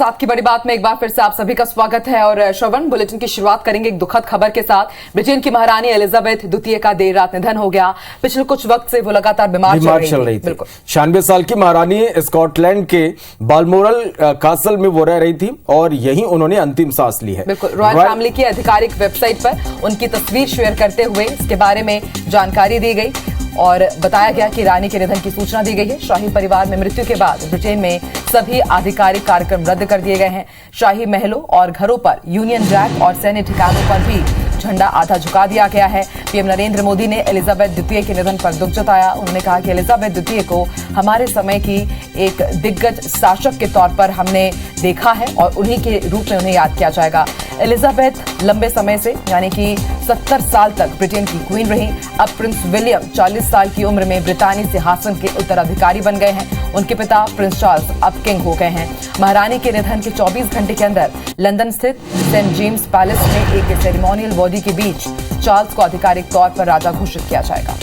रात की बड़ी बात में एक बार फिर से आप सभी का स्वागत है। और श्रवण, बुलेटिन की शुरुआत करेंगे एक दुखद खबर के साथ। ब्रिटेन की महारानी एलिजाबेथ द्वितीय का देर रात निधन हो गया। पिछले कुछ वक्त से वो लगातार बीमार चल रही थी। 96 साल की महारानी स्कॉटलैंड के बालमोरल कासल में वो रह रही थी और यहीं उन्होंने अंतिम सांस ली है। बिल्कुल, रॉयल फैमिली की आधिकारिक वेबसाइट पर उनकी तस्वीर शेयर करते हुए इसके बारे में जानकारी दी गई और बताया गया कि रानी के निधन की सूचना दी गई है। शाही परिवार में मृत्यु के बाद ब्रिटेन में सभी आधिकारिक कार्यक्रम रद्द कर दिए गए हैं। शाही महलों और घरों पर यूनियन जैक और सैन्य ठिकानों पर भी झंडा आधा झुका दिया गया है। पीएम नरेंद्र मोदी ने एलिजाबेथ द्वितीय के निधन पर दुख जताया। उन्होंने कहा कि एलिजाबेथ द्वितीय को हमारे समय की एक दिग्गज शासक के तौर पर हमने देखा है और उन्हीं के रूप में उन्हें याद किया जाएगा। एलिजाबेथ लंबे समय से यानी कि 70 साल तक ब्रिटेन की क्वीन रही। अब प्रिंस विलियम 40 साल की उम्र में ब्रिटानी सिंहासन के उत्तराधिकारी बन गए हैं। उनके पिता प्रिंस चार्ल्स अब किंग हो गए हैं। महारानी के निधन के 24 घंटे के अंदर लंदन स्थित सेंट जेम्स पैलेस में एक सेरेमोनियल बॉडी के बीच चार्ल्स को आधिकारिक तौर पर राजा घोषित किया जाएगा।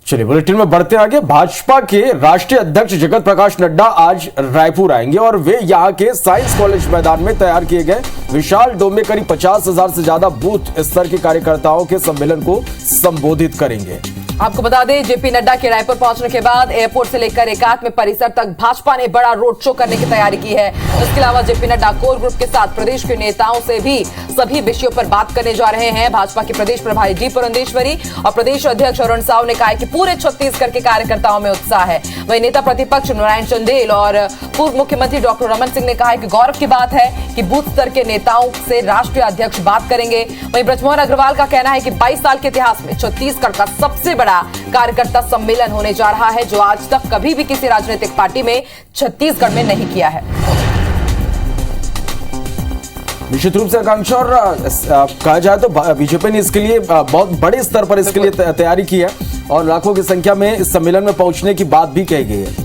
चलिए बुलेटिन में बढ़ते आगे। भाजपा के राष्ट्रीय अध्यक्ष जगत प्रकाश नड्डा आज रायपुर आएंगे और वे यहां के साइंस कॉलेज मैदान में तैयार किए गए विशाल डोम में करीब 50,000 से ज्यादा बूथ स्तर के कार्यकर्ताओं के सम्मेलन को संबोधित करेंगे। आपको बता दें, जेपी नड्डा के रायपुर पहुंचने के बाद एयरपोर्ट से लेकर एकात्म परिसर तक भाजपा ने बड़ा रोड शो करने की तैयारी की है। इसके अलावा जेपी नड्डा कोर ग्रुप के साथ प्रदेश के नेताओं से भी सभी विषयों पर बात करने जा रहे हैं। भाजपा के प्रदेश प्रभारी डी पुरंदेश्वरी और प्रदेश अध्यक्ष अरुण साव ने कहा है कि पूरे छत्तीसगढ़ के कार्यकर्ताओं में उत्साह है। वहीं नेता प्रतिपक्ष नारायण चंदेल और पूर्व मुख्यमंत्री डॉक्टर रमन सिंह ने कहा है कि गौरव की बात है कि बूथ स्तर के नेताओं से राष्ट्रीय अध्यक्ष बात करेंगे। वहीं ब्रजमोहन अग्रवाल का कहना है कि 22 साल के इतिहास में छत्तीसगढ़ का सबसे बड़ा कार्यकर्ता सम्मेलन होने जा रहा है, जो आज तक कभी भी किसी राजनीतिक पार्टी में छत्तीसगढ़ में नहीं किया है। निश्चित रूप से आकांक्षा, और कहा जाए तो बीजेपी ने इसके लिए बहुत बड़े स्तर पर इसके लिए तैयारी की है और लाखों की संख्या में इस सम्मेलन में पहुंचने की बात भी कही गई है।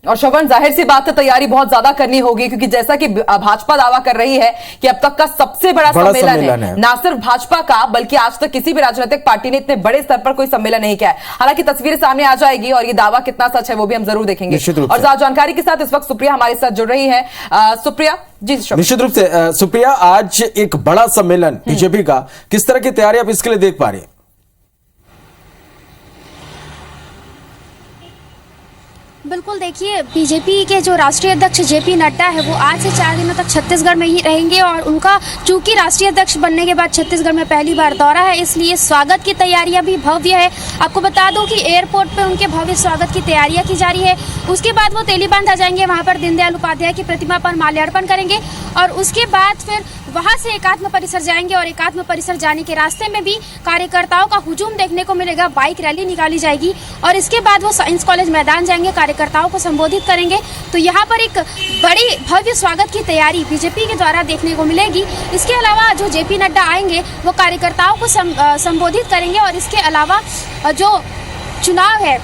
और श्रवण, जाहिर सी बात है तैयारी बहुत ज्यादा करनी होगी, क्योंकि जैसा कि भाजपा दावा कर रही है कि अब तक का सबसे बड़ा सम्मेलन है। ना सिर्फ भाजपा का बल्कि आज तक किसी भी राजनीतिक पार्टी ने इतने बड़े स्तर पर कोई सम्मेलन नहीं किया है। हालांकि तस्वीरें सामने आ जाएगी और ये दावा कितना सच है वो भी हम जरूर देखेंगे। और ज्यादा जानकारी के साथ इस वक्त सुप्रिया हमारे साथ जुड़ रही है। सुप्रिया जी। निश्चित रूप से सुप्रिया, आज एक बड़ा सम्मेलन बीजेपी का, किस तरह की तैयारी आप इसके लिए देख पा रही है? बिल्कुल, देखिए, बीजेपी के जो राष्ट्रीय अध्यक्ष जेपी नड्डा है वो आज से 4 दिनों तक छत्तीसगढ़ में ही रहेंगे और उनका चूंकि राष्ट्रीय अध्यक्ष बनने के बाद छत्तीसगढ़ में पहली बार दौरा है, इसलिए स्वागत की तैयारियां भी भव्य है। आपको बता दूं कि एयरपोर्ट पे उनके भव्य स्वागत की तैयारियां की जा रही है। उसके बाद वो तेलीबांध आ जाएंगे, वहाँ पर दीनदयाल उपाध्याय की प्रतिमा पर माल्यार्पण करेंगे और उसके बाद फिर वहाँ से एकात्म परिसर जाएंगे और एकात्म परिसर जाने के रास्ते में भी कार्यकर्ताओं का हुजूम देखने को मिलेगा। बाइक रैली निकाली जाएगी और इसके बाद वो साइंस कॉलेज मैदान जाएंगे, कार्यकर्ताओं को संबोधित करेंगे। तो यहाँ पर एक बड़ी भव्य स्वागत की तैयारी बीजेपी के द्वारा देखने को मिलेगी। इसके अलावा जो जेपी नड्डा आएंगे वो कार्यकर्ताओं को संबोधित करेंगे और इसके अलावा जो चुनाव है,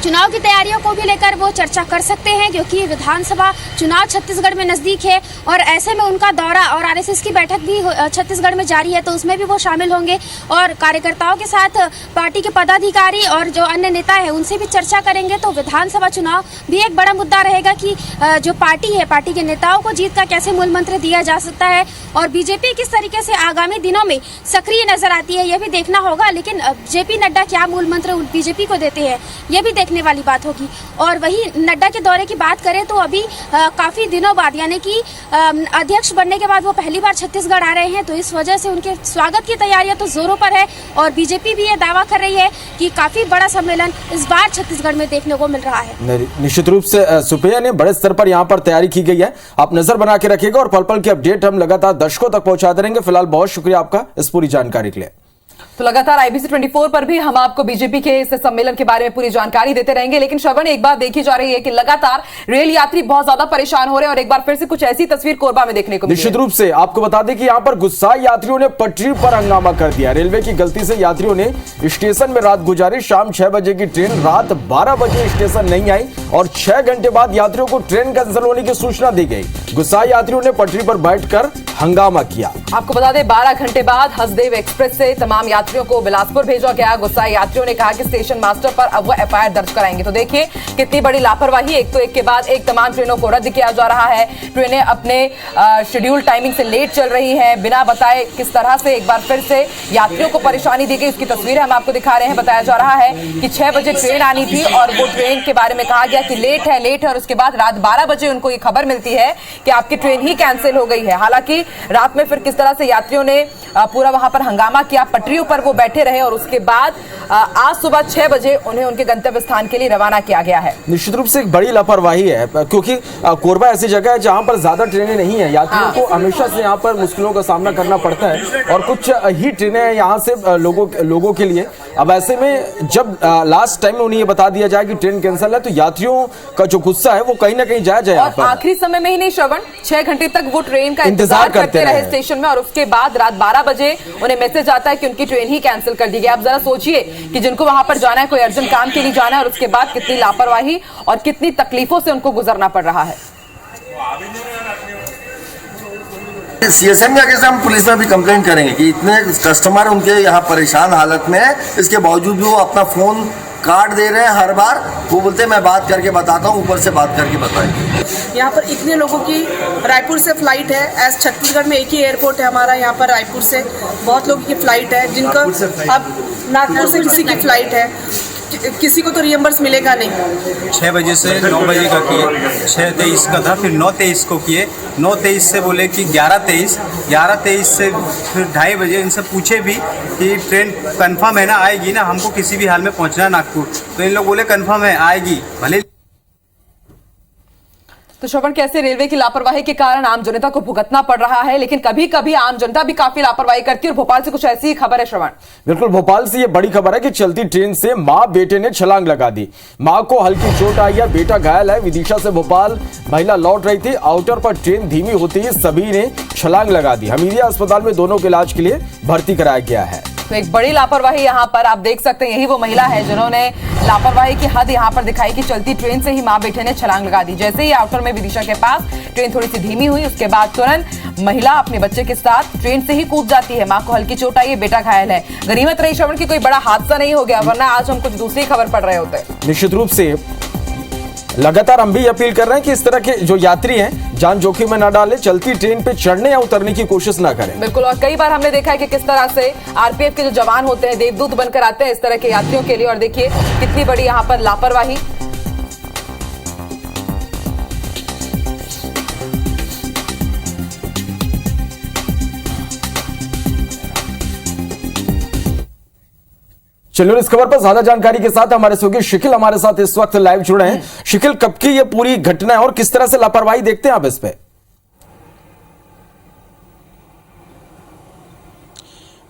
चुनाव की तैयारियों को भी लेकर वो चर्चा कर सकते हैं, क्योंकि विधानसभा चुनाव छत्तीसगढ़ में नजदीक है और ऐसे में उनका दौरा और आरएसएस की बैठक भी छत्तीसगढ़ में जारी है, तो उसमें भी वो शामिल होंगे और कार्यकर्ताओं के साथ पार्टी के पदाधिकारी और जो अन्य नेता है उनसे भी चर्चा करेंगे। तो विधानसभा चुनाव भी एक बड़ा मुद्दा रहेगा कि जो पार्टी है, पार्टी के नेताओं को जीत का कैसे मूल मंत्र दिया जा सकता है और बीजेपी किस तरीके से आगामी दिनों में सक्रिय नजर आती है, यह भी देखना होगा। लेकिन जेपी नड्डा क्या मूल मंत्र बीजेपी को देते हैं, यह भी देखने वाली बात होगी। और वही नड्डा के दौरे की बात करें तो अभी काफी दिनों बाद यानी कि अध्यक्ष बनने के बाद वो पहली बार छत्तीसगढ़ आ रहे हैं, तो इस वजह से उनके स्वागत की तैयारियां तो जोरों पर है और बीजेपी भी ये दावा कर रही है कि काफी बड़ा सम्मेलन इस बार छत्तीसगढ़ में देखने को मिल रहा है। निश्चित रूप से सुप्रिया ने बड़े स्तर पर यहाँ पर तैयारी की गई है। आप नजर बना के रखिएगा और पल पल की अपडेट हम लगातार दर्शकों तक पहुंचाते रहेंगे। फिलहाल बहुत शुक्रिया आपका इस पूरी जानकारी के लिए। तो लगातार IBC 24 पर भी हम आपको बीजेपी के इस सम्मेलन के बारे में पूरी जानकारी देते रहेंगे। लेकिन श्रवण, एक बात देखी जा रही है कि लगातार रेल यात्री बहुत ज्यादा परेशान हो रहे हैं और एक बार फिर से कुछ ऐसी तस्वीर कोरबा में देखने को मिली। निश्चित रूप से आपको बता दें कि यहाँ पर गुस्साए यात्रियों ने पटरी पर हंगामा कर दिया। रेलवे की गलती से यात्रियों ने स्टेशन में रात गुजारी। शाम 6 बजे की ट्रेन रात 12 बजे स्टेशन नहीं आई और 6 घंटे बाद यात्रियों को ट्रेन कैंसिल होने की सूचना दी गई। गुस्साए यात्रियों ने पटरी पर बैठकर हंगामा किया। आपको बता दें 12 घंटे बाद हसदेव एक्सप्रेस से तमाम यात्रियों को बिलासपुर भेजा गया। गुस्साए यात्रियों ने कहा कि स्टेशन मास्टर पर अब वो FIR दर्ज कराएंगे। तो देखिए कितनी बड़ी लापरवाही, एक तो एक के बाद एक तमाम ट्रेनों को रद्द किया जा रहा है। ट्रेनें अपने शेड्यूल टाइमिंग से लेट चल रही हैं बिना बताए। किस तरह से एक बार फिर से यात्रियों को परेशानी दी गई उसकी तस्वीरें हम आपको दिखा रहे हैं। बताया जा रहा है कि 6 बजे ट्रेन आनी थी और वो ट्रेन के बारे में कहा गया कि लेट है और उसके बाद रात 12 बजे उनको ये खबर मिलती है कि आपकी ट्रेन ही कैंसिल हो गई है। हालांकि रात में फिर किस तरह से यात्रियों ने पूरा वहां पर हंगामा किया, पटरियों पर वो बैठे रहे और उसके बाद आज सुबह 6 बजे उन्हें उनके गंतव्य स्थान के लिए रवाना किया गया है। निश्चित रूप से एक बड़ी लापरवाही है क्योंकि कोरबा ऐसी जगह है जहां पर ज्यादा ट्रेनें नहीं है। यात्रियों को हमेशा से यहां पर मुश्किलों का सामना करना पड़ता है और कुछ ही ट्रेनें हैं यहां से लोगों के लिए। अब ऐसे में जब लास्ट टाइम उन्हें ये बता दिया जाए कि ट्रेन कैंसिल है तो यात्रियों का जो गुस्सा है वो कहीं ना कहीं जायज है। और आखिरी समय में ही नहीं श्रवण, 6 घंटे तक वो ट्रेन का इंतजार करते रहे स्टेशन में और उसके बाद रात 12 बजे उन्हें मैसेज आता है कि उनकी ट्रेन ही कैंसिल कर दी गई। आप जरा सोचिए कि जिनको वहां पर जाना है, कोई अर्जेंट काम के लिए जाना है और उसके बाद कितनी लापरवाही और कितनी तकलीफों से उनको गुजरना पड़ रहा है। CSM या कैसे हम पुलिस में भी कंप्लेन करेंगे कि इतने कस्टमर उनके यहाँ परेशान हालत में है, इसके बावजूद भी वो अपना फोन काट दे रहे हैं। हर बार वो बोलते हैं मैं बात करके बताता हूँ, ऊपर से बात करके बताएंगे। यहाँ पर इतने लोगों की रायपुर से फ्लाइट है, एज छत्तीसगढ़ में एक ही एयरपोर्ट है हमारा। यहाँ पर रायपुर से बहुत लोगों की फ्लाइट है, जिनका अब नागपुर से किसी की फ्लाइट है, किसी को तो रियम्बर्स मिलेगा नहीं। 6 बजे से 9 बजे का किए, 6:23 का था, फिर 9:23 को किए, 9:23 से बोले कि 11:23, 11:23 से फिर 2:30 बजे इनसे पूछे भी कि ट्रेन कंफर्म है ना, आएगी ना, हमको किसी भी हाल में पहुंचना है नागपुर। तो इन लोग बोले कंफर्म है, आएगी भले। तो श्रवण, कैसे रेलवे की लापरवाही के कारण आम जनता को भुगतना पड़ रहा है, लेकिन कभी कभी आम जनता भी काफी लापरवाही करती है। और भोपाल से कुछ ऐसी ही खबर है श्रवण। बिल्कुल, भोपाल से ये बड़ी खबर है कि चलती ट्रेन से मां बेटे ने छलांग लगा दी। मां को हल्की चोट आई है, बेटा घायल है। विदिशा से भोपाल महिला लौट रही थी। आउटर पर ट्रेन धीमी होती ही सभी ने छलांग लगा दी। हमीदिया अस्पताल में दोनों के इलाज के लिए भर्ती कराया गया है। तो एक बड़ी लापरवाही यहाँ पर आप देख सकते हैं। यही वो महिला है जिन्होंने लापरवाही की हद यहाँ पर दिखाई कि चलती ट्रेन से ही मां बेटे ने छलांग लगा दी। जैसे ही आउटर में विदिशा के पास ट्रेन थोड़ी सी धीमी हुई, उसके बाद तुरंत महिला अपने बच्चे के साथ ट्रेन से ही कूद जाती है। मां को हल्की चोट आई है, बेटा घायल है। गनीमत रही श्रवण की कोई बड़ा हादसा नहीं हो गया, वरना आज हम कुछ दूसरी खबर पढ़ रहे होते। निश्चित रूप से लगातार हम भी अपील कर रहे हैं कि इस तरह के जो यात्री हैं जान जोखिम में न डालें, चलती ट्रेन पे चढ़ने या उतरने की कोशिश ना करें। बिल्कुल, और कई बार हमने देखा है कि किस तरह से RPF के जो जवान होते हैं देवदूत बनकर आते हैं इस तरह के यात्रियों के लिए। और देखिए कितनी बड़ी यहाँ पर लापरवाही। चलिए इस खबर पर ज्यादा जानकारी के साथ हमारे सहयोगी शिखिल हमारे साथ इस वक्त लाइव जुड़े हैं। शिखिल, कब की ये पूरी घटना है और किस तरह से लापरवाही देखते हैं आप इस पे?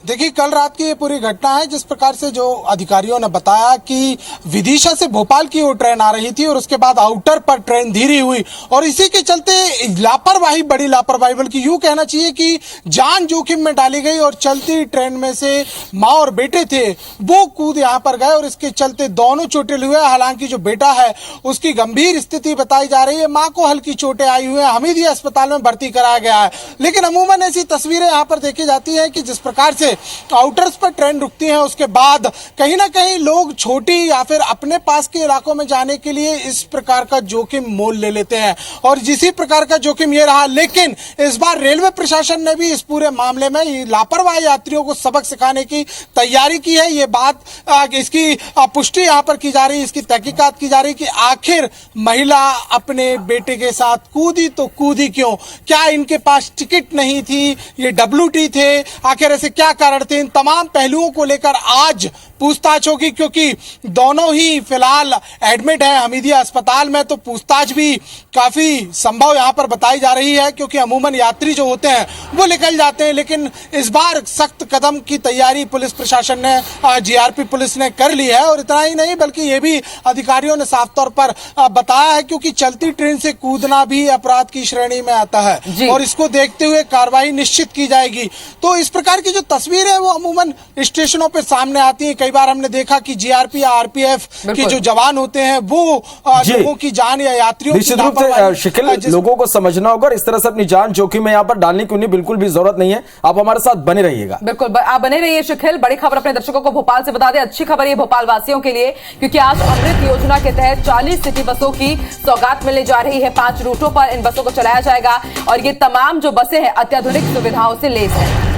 देखिए, कल रात की ये पूरी घटना है। जिस प्रकार से जो अधिकारियों ने बताया कि विदिशा से भोपाल की ओर ट्रेन आ रही थी और उसके बाद आउटर पर ट्रेन धीरी हुई और इसी के चलते लापरवाही, बड़ी लापरवाही, बल्कि यूं कहना चाहिए कि जान जोखिम में डाली गई और चलती ट्रेन में से माँ और बेटे थे वो कूद यहाँ पर गए और इसके चलते दोनों चोटिल हुए। हालांकि जो बेटा है उसकी गंभीर स्थिति बताई जा रही है, माँ को हल्की चोटें आई हुई है, हमीदिया अस्पताल में भर्ती कराया गया है। लेकिन अमूमन ऐसी तस्वीरें यहाँ पर देखी जाती है कि जिस प्रकार से आउटर्स पर ट्रेन रुकती है उसके बाद कहीं ना कहीं लोग छोटी या फिर अपने पास के इलाकों में जाने के लिए इस प्रकार का जोखिम मोल ले लेते हैं और जिसी प्रकार का जोखिम ये रहा। लेकिन इस बार रेलवे प्रशासन ने भी इस पूरे मामले में लापरवाह यात्रियों को सबक सिखाने की तैयारी की है। ये बात इसकी पुष्टि यहाँ पर की जा रही है, इसकी तहकीकात की जा रही है कि आखिर महिला अपने बेटे के साथ कूदी तो कूदी क्यों? क्या इनके पास टिकट नहीं थी? ये WT थे? आखिर ऐसे क्या कारण थे, इन तमाम पहलुओं को लेकर आज पूछताछ होगी, क्योंकि दोनों ही फिलहाल एडमिट हैं हमीदिया अस्पताल में। तो पूछताछ भी काफी संभव यहां पर बताई जा रही है, क्योंकि अमूमन यात्री जो होते हैं वो निकल जाते हैं, लेकिन इस बार सख्त कदम की तैयारी पुलिस प्रशासन ने, जीआरपी पुलिस ने कर ली है। और इतना ही नहीं बल्कि ये भी अधिकारियों ने साफ तौर पर बताया है, क्योंकि चलती ट्रेन से कूदना भी अपराध की श्रेणी में आता है और इसको देखते हुए कार्रवाई निश्चित की जाएगी। तो इस प्रकार की जो तस्वीर है वो अमूमन स्टेशनों पर सामने आती है। कई बार हमने देखा कि जीआरपी या आरपीएफ के जो जवान होते हैं वो लोगों की जान या यात्रियों निश्चित रूप से शिकिल लोगों को समझना होगा, इस तरह से अपनी जान जोखिम में यहाँ पर डालने की उन्हें बिल्कुल भी जरूरत नहीं है। आप हमारे साथ बने रहिएगा। बिल्कुल आप बने रहिए शिखिल। बड़ी खबर अपने दर्शकों को भोपाल से बता दें, अच्छी खबर है भोपाल वासियों के लिए, क्योंकि आज अमृत योजना के तहत 40 सिटी बसों की सौगात मिलने जा रही है। 5 रूटों पर इन बसों को चलाया जाएगा और ये तमाम जो बसें हैं अत्याधुनिक सुविधाओं से लैस हैं।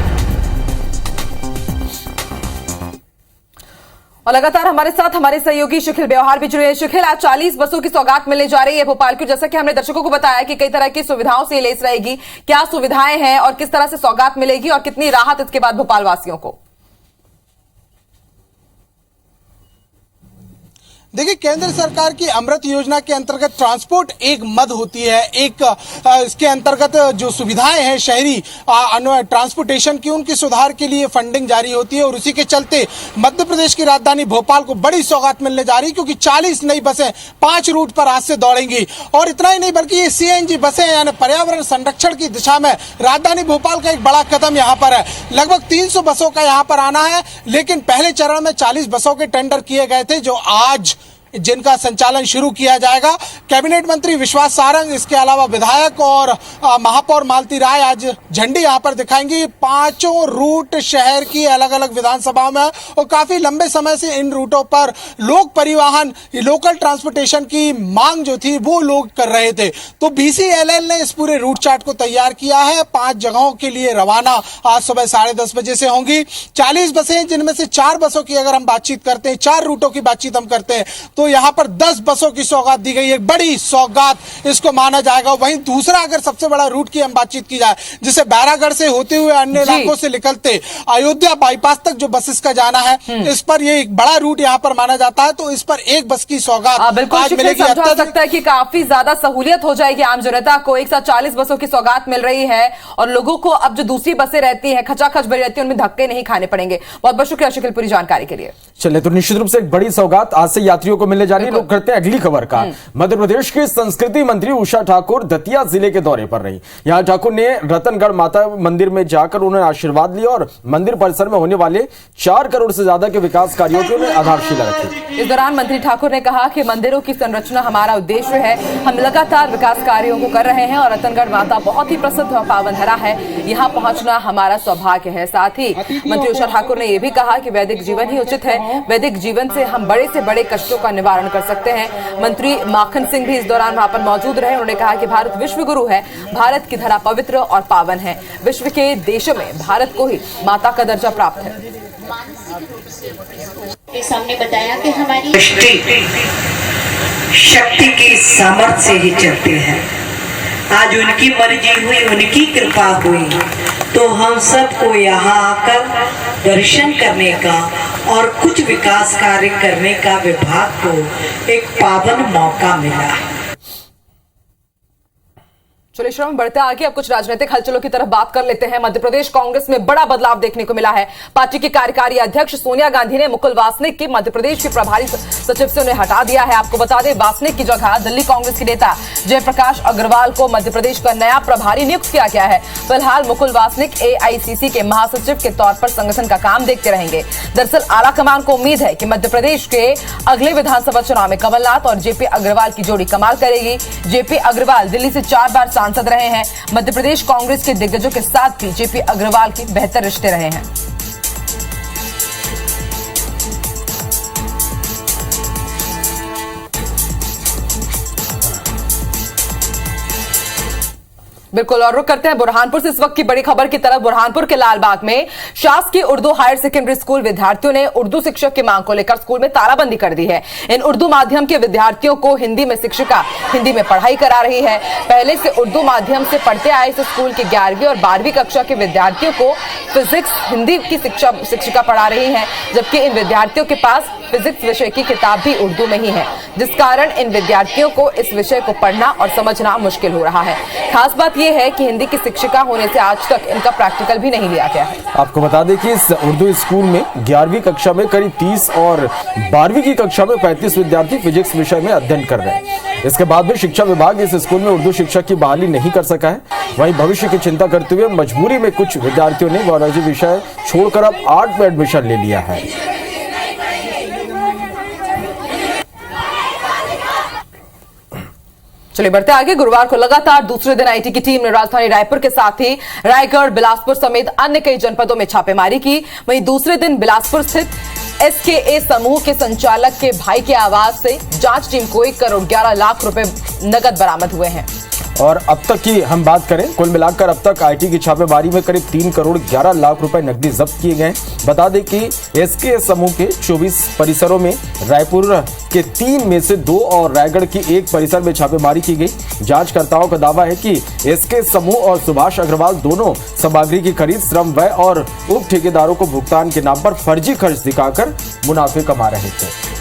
और लगातार हमारे साथ हमारे सहयोगी शिखिल व्यवहार भी जुड़े हैं। शिखिल, आज 40 बसों की सौगात मिलने जा रही है भोपाल की, जैसा कि हमने दर्शकों को बताया कि कई तरह की सुविधाओं से लैस रहेगी। क्या सुविधाएं हैं और किस तरह से सौगात मिलेगी और कितनी राहत इसके बाद भोपाल वासियों को? देखिए, केंद्र सरकार की अमृत योजना के अंतर्गत ट्रांसपोर्ट एक मद होती है, एक इसके अंतर्गत जो सुविधाएं हैं शहरी ट्रांसपोर्टेशन की, उनके सुधार के लिए फंडिंग जारी होती है। और उसी के चलते मध्य प्रदेश की राजधानी भोपाल को बड़ी सौगात मिलने जा रही है, क्योंकि 40 नई बसें 5 रूट पर आज से दौड़ेंगी। और इतना ही नहीं बल्कि ये सीएनजी बसें यानी पर्यावरण संरक्षण की दिशा में राजधानी भोपाल का एक बड़ा कदम यहाँ पर है। लगभग 300 बसों का यहाँ पर आना है, लेकिन पहले चरण में 40 बसों के टेंडर किए गए थे, जो आज जिनका संचालन शुरू किया जाएगा। कैबिनेट मंत्री विश्वास सारंग, इसके अलावा विधायक और महापौर मालती राय आज झंडी यहां पर दिखाएंगी। 5 रूट शहर की अलग अलग विधानसभाओं में, और काफी लंबे समय से इन रूटों पर लोक परिवहन, लोकल ट्रांसपोर्टेशन की मांग जो थी वो लोग कर रहे थे। तो बीसीएलएल ने इस पूरे रूट चार्ट को तैयार किया है। 5 जगहों के लिए रवाना आज सुबह 10:30 बजे से होंगी 40 बसें, जिनमें से 4 बसों की अगर हम बातचीत करते हैं, 4 रूटों की बातचीत हम करते हैं, तो यहां पर 10 बसों की सौगात दी गई है। एक बड़ी सौगात इसको माना जाएगा। वहीं दूसरा अगर सबसे बड़ा रूट की हम बातचीत की जाए, जिसे बैरागढ़ से होते हुए अन्य इलाकों से निकलते अयोध्या बाईपास तक जो बसेस का जाना है, इस पर ये एक बड़ा रूट यहां पर माना जाता है। तो इस पर एक बस की सौगात आज मिलेगी। समझा सकता है कि काफी ज्यादा सहूलियत हो जाएगी आम जनता को। एक साथ 40 बसों की सौगात मिल रही है और लोगों को अब जो दूसरी बसें रहती हैं खचाखच भरी रहती है, उनमें धक्के नहीं खाने पड़ेंगे। बहुत बहुत शुक्रिया शिखिल पूरी जानकारी के लिए। चलिए, तो निश्चित रूप से एक बड़ी सौगात आज से यात्रियों को मिलने जा रही है। लोग करते हैं अगली खबर का। मध्य प्रदेश की संस्कृति मंत्री उषा ठाकुर दतिया जिले के दौरे पर रही। यहां ठाकुर ने रतनगढ़ माता मंदिर में जाकर उन्होंने आशीर्वाद लिया और मंदिर परिसर में होने वाले 4 करोड़ से ज्यादा के विकास कार्यों की उन्होंने आधारशिला रखी। इस दौरान मंत्री ठाकुर ने कहा कि मंदिरों की संरचना हमारा उद्देश्य है। हम लगातार विकास कार्यों को कर रहे हैं और रतनगढ़ माता बहुत ही प्रसिद्ध और पावन धरा है, यहाँ पहुंचना हमारा सौभाग्य है। साथ ही मंत्री उषा ठाकुर ने यह भी कहा कि वैदिक जीवन ही उचित है। वैदिक जीवन से हम बड़े से बड़े कष्टों का निवारण कर सकते हैं। मंत्री माखन सिंह भी इस दौरान वहां पर मौजूद रहे। उन्होंने कहा कि भारत विश्व गुरु है, भारत की धरा पवित्र और पावन है। विश्व के देशों में भारत को ही माता का दर्जा प्राप्त है। सामने बताया कि हमारी शक्ति की सामर्थ्य से ही चलते हैं। आज उनकी मर्जी हुई, उनकी कृपा हुई, तो हम सबको यहाँ आकर दर्शन करने का और कुछ विकास कार्य करने का विभाग को एक पावन मौका मिला। चलिए श्रम बढ़ते आगे, अब कुछ राजनीतिक हलचलों की तरफ बात कर लेते हैं। मध्य प्रदेश कांग्रेस में बड़ा बदलाव देखने को मिला है। पार्टी की कार्यकारी अध्यक्ष सोनिया गांधी ने मुकुल वासनिक की मध्य प्रदेश के प्रभारी सचिव से उन्हें हटा दिया है। आपको बता दें, वासनिक की जगह दिल्ली कांग्रेस के नेता जयप्रकाश अग्रवाल को मध्य प्रदेश का नया प्रभारी नियुक्त किया गया है। फिलहाल मुकुल वासनिक एआईसीसी के महासचिव के तौर पर संगठन का काम देखते रहेंगे। दरअसल आला कमान को उम्मीद है कि मध्य प्रदेश के अगले विधानसभा चुनाव में कमलनाथ और जेपी अग्रवाल की जोड़ी कमाल करेगी। जेपी अग्रवाल दिल्ली से 4 बार सांसद रहे हैं। मध्य प्रदेश कांग्रेस के दिग्गजों के साथ भी जेपी अग्रवाल के बेहतर रिश्ते रहे हैं। बिल्कुल, और रुक करते हैं बुरहानपुर से इस वक्त की बड़ी खबर की तरफ। बुरहानपुर के लालबाग में शासकीय उर्दू हायर सेकेंडरी स्कूल विद्यार्थियों ने उर्दू शिक्षक की मांग को लेकर स्कूल में तालाबंदी कर दी है। इन उर्दू माध्यम के विद्यार्थियों को हिंदी में शिक्षिका हिंदी में पढ़ाई करा रही है। पहले से उर्दू माध्यम से पढ़ते आए इस स्कूल के 11वीं और 12वीं कक्षा के विद्यार्थियों को फिजिक्स हिंदी की शिक्षिका पढ़ा रही है, जबकि इन विद्यार्थियों के पास फिजिक्स विषय की किताब भी उर्दू में ही है, जिस कारण इन विद्यार्थियों को इस विषय को पढ़ना और समझना मुश्किल हो रहा है। खास बात यह है कि हिंदी की शिक्षिका होने से आज तक इनका प्रैक्टिकल भी नहीं लिया गया है। आपको बता दें कि इस उर्दू स्कूल में 11वीं कक्षा में करीब 30 और 12वीं की कक्षा में 35 विद्यार्थी फिजिक्स विषय में अध्ययन कर रहे हैं। इसके बाद भी शिक्षा विभाग इस स्कूल में उर्दू शिक्षक की बहाली नहीं कर सका है। वहीं भविष्य की चिंता करते हुए मजबूरी में कुछ विद्यार्थियों ने बायोलॉजी विषय छोड़कर अब आर्ट में एडमिशन ले लिया है। चलिए बढ़ते आगे। गुरुवार को लगातार दूसरे दिन आईटी की टीम ने राजधानी रायपुर के साथ ही रायगढ़, बिलासपुर समेत अन्य कई जनपदों में छापेमारी की। वहीं दूसरे दिन बिलासपुर स्थित एसकेए समूह के संचालक के भाई के आवास से जांच टीम को 1 करोड़ 11 लाख रुपए नकद बरामद हुए हैं। और अब तक की हम बात करें, कुल मिलाकर अब तक आईटी की छापेमारी में करीब 3 करोड़ 11 लाख रुपए नकदी जब्त किए गए। बता दें कि एसके समूह के 24 परिसरों में रायपुर के 3 में से 2 और रायगढ़ की 1 परिसर में छापेमारी की गई। जांचकर्ताओं का दावा है कि एसके समूह और सुभाष अग्रवाल दोनों सामग्री की खरीद, श्रम व्यय और उप ठेकेदारों को भुगतान के नाम पर फर्जी खर्च दिखाकर मुनाफे कमा रहे थे।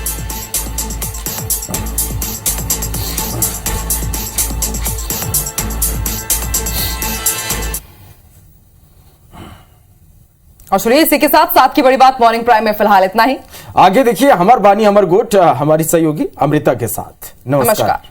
और सुनिए इसी के साथ साथ की बड़ी बात मॉर्निंग प्राइम में फिलहाल इतना ही। आगे देखिए हमार बानी हमर गोट हमारी सहयोगी अमृता के साथ। नमस्कार।